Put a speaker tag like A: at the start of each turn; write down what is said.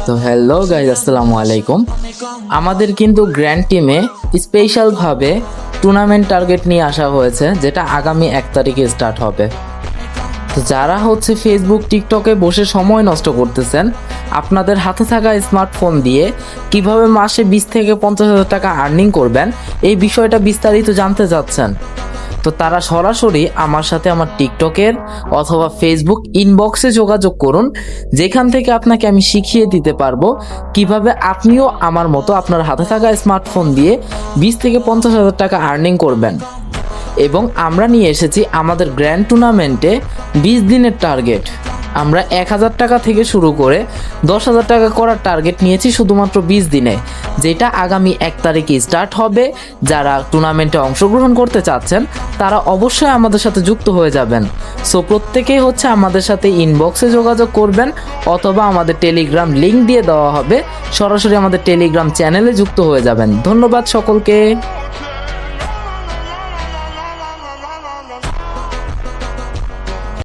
A: তো hello guys, আসসালামু আলাইকুম। আমাদের কিন্তু গ্র্যান্ড টিমে স্পেশালভাবে টুর্নামেন্ট টার্গেট নিয়ে আসা হয়েছে, যেটা আগামী 1 তারিখে স্টার্ট হবে। তো যারা ফেসবুক টিকটকে বসে সময় নষ্ট করতেছেন, আপনাদের হাতে থাকা স্মার্টফোন দিয়ে কিভাবে মাসে 20 থেকে 50,000 টাকা আর্নিং করবেন, এই বিষয়টা বিস্তারিত জানতে চাচ্ছেন, তো তারা সরাসরি আমার সাথে আমার টিকটকের অথবা ফেসবুক ইনবক্সে যোগাযোগ করুন, যেখান থেকে আপনাকে আমি শিখিয়ে দিতে পারবো কিভাবে আপনিও আমার মতো আপনার হাতে থাকা স্মার্টফোন দিয়ে 20 থেকে 50,000 টাকা আর্নিং করবেন। এবং আমরা নিয়ে এসেছি আমাদের গ্র্যান্ড টুর্নামেন্টে 20 দিনের টার্গেট। আমরা 1,000 টাকা থেকে শুরু করে 10,000 টাকা করার টার্গেট নিয়েছি শুধুমাত্র 20 দিনে, যেটা আগামী 1 তারিখে স্টার্ট হবে। যারা টুর্নামেন্টে অংশগ্রহণ করতে চাচ্ছেন তারা অবশ্যই আমাদের সাথে যুক্ত হয়ে যাবেন। সো প্রত্যেকেই আমাদের সাথে ইনবক্সে যোগাযোগ করবেন, অথবা আমাদের টেলিগ্রাম লিংক দিয়ে দেওয়া হবে, সরাসরি আমাদের টেলিগ্রাম চ্যানেলে যুক্ত হয়ে যাবেন। ধন্যবাদ সকলকে।